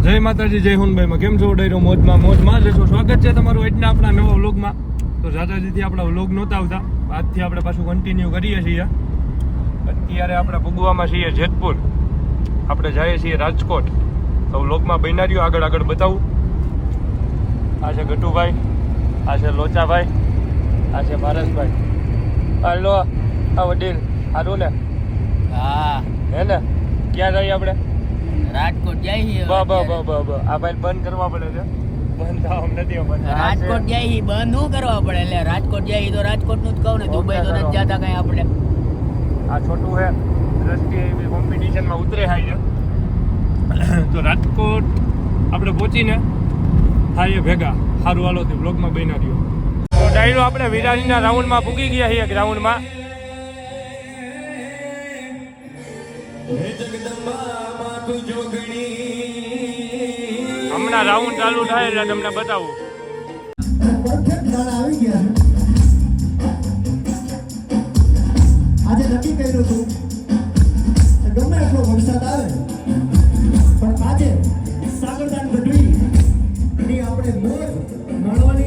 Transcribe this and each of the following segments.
જય માતાજી, જય હુનભાઈમાં કેમ છો? ડાયરો મોજમાં રહેશો. સ્વાગત છે તમારું આજના આપણા નવા વ્લોગમાં. તો જાતાજીથી આપણા વ્લોગ નહોતા આવતા, આજથી આપણે પાછું કન્ટિન્યુ કરીએ છીએ. અત્યારે આપણે ભૂગવામાં છીએ જેતપુર, આપણે જઈએ છીએ રાજકોટ. તો વ્લોગમાં બન્યા રહ્યો, આગળ બતાવું. આ છે ગટુભાઈ, આ છે લોચાભાઈ, આ છે પારસભાઈ. હાલો આ વડીલ સારું ને? હા હે ને? ક્યાં જઈએ આપણે? રાજકોટ જઈએ. આ ભાઈ બંધ કરવા પડે છે, બંધ થવા નથી. રાજકોટ જઈએ બંધ શું કરવા પડે? એટલે રાજકોટ જઈએ તો રાજકોટ નું જ કહું ને, દુબઈ તો નથી જતા કઈ આપણે. આ છોટું છે, દ્રષ્ટિ કોમ્પિટિશનમાં ઉતરે થાય છે. તો રાજકોટ આપણે પહોંચીને થાય ભેગા. સારું હાલો તે બ્લોગમાં બન્યા રહ્યો. તો ડાયરો આપણે વિરાજીના રાઉન્ડમાં પૂગી ગયા છીએ. ગ્રાઉન્ડમાં હમણાં રાઉન્ડ ચાલુ થાય એટલે તમને બતાવું. આજે નક્કી કર્યું હતું ગમે એટલો વરસાદ આવે પણ આજે સાગરદાન ગઢવી ની આપણે મોજ માણવાની.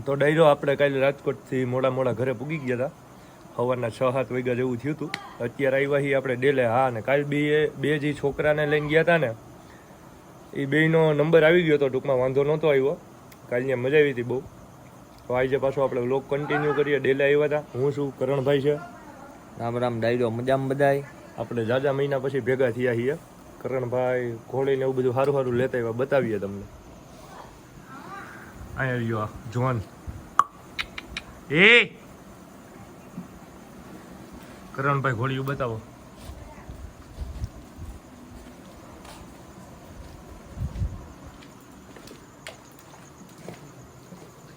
તો ડાયરો આપણે કાલે રાજકોટથી મોડા ઘરે પૂગી ગયા હતા. સવારના 6-7 વાગ્યા જેવું થયું હતું. અત્યારે આવ્યા છીએ આપણે ડેલે. હા, ને કાલ બે જે છોકરાને લઈને ગયા હતા ને, એ બેયનો નંબર આવી ગયો હતો. ટૂંકમાં વાંધો નહોતો આવ્યો. કાલની મજા આવી હતી બહુ. તો આજે પાછો આપણે વ્લોગ કન્ટિન્યુ કરીએ. ડેલે આવ્યા હતા. હું શું, કરણભાઈ છે. રામ રામ ડાયરો, મજામાં બધાય. આપણે જાજા મહિના પછી ભેગા થયા છીએ. કરણભાઈ ઘોડીને એવું બધું સારું લેતા આવ્યા, બતાવીએ તમને. અહીંયા રહ્યો જોન. એ કરણભાઈ ઘોડીયું બતાવો.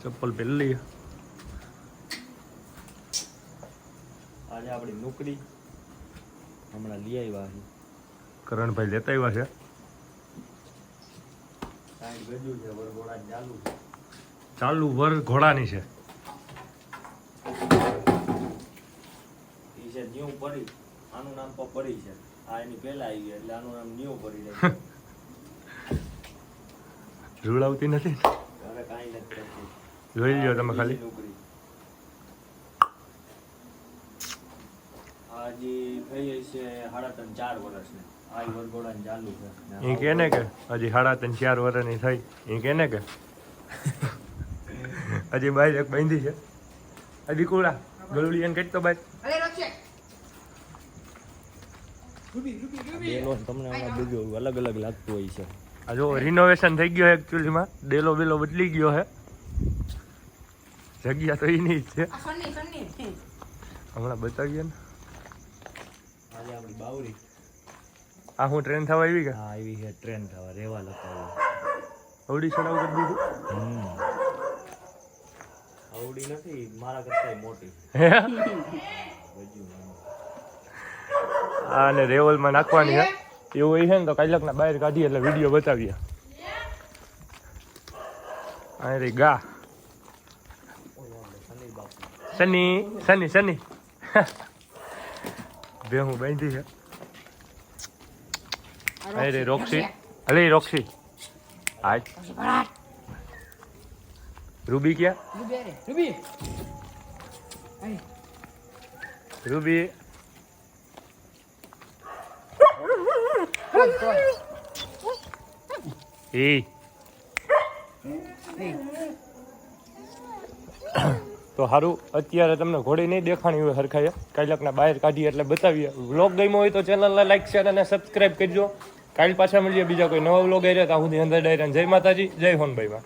ચપ્પલ પહેરી. આજે આપણી નોકરી હમણાં લઈ આવ્યા છે. કરણભાઈ લેતા આવ્યા છે. ચાલુ વર ઘોડાની છે. ન્યુ પડી, આનું નામ પર પડી છે. આ એની પહેલા આવી એટલે આનું નામ ન્યુ પડી જાય. રૂડાવતી નથી. હવે કાંઈ નથી. જોઈ લ્યો તમે ખાલી. આજે થઈ છે 3.5-4 વર્ષની. આ વરઘોડાની ચાલુ છે. એ કે ને કે હજી 3.5-4 વર્ષની થઈ. એ કે ને કે હજી બાઈ એક બાંધી છે. હજી કુડા ગલુડિયાને કઈ તો બાઈ ડેલો તમને આમાં બીજું અલગ અલગ લાગતું હોય છે. આ જો રિનોવેશન થઈ ગયો એકચ્યુઅલીમાં, ડેલો બેલો બદલી ગયો છે, જગ્યા તો એની જ છે. હમણાં બતાવીએ ને. આજે આપણી બાવડી આ હું ટ્રેન થવા આવી કે હા આવી છે ટ્રેન થવા રેવા લખાવી. અવડી ચડાવ કરી દીધું. આવડી નથી મારા કરતા મોટી. હે આને રેવલમાં નાખવાની છે એવું હોય છે ને તો કાલકના બહાર કાઢીએ એટલે વિડીયો બતાવીએ. આ રે ગા સની સની સની બે હું બાંધી છે. અરે રોક્સી અલે રોક્સી આજ રૂબી ક્યાં રૂબી એ તો સારું અત્યારે તમને ઘોડી નહીં દેખાણી હોય હરખાઈએ કાલકના બહાર કાઢીએ એટલે બતાવીએ. વ્લોગ ગમ્યો હોય તો ચેનલને લાઈક શેર અને સબસ્ક્રાઈબ કરજો. કાલ પાછા મળીએ બીજા કોઈ નવા વ્લોગ આવ્યા ત્યાં સુધી અંદર ડાયરા. જય માતાજી, જય હોનભાઈમાં.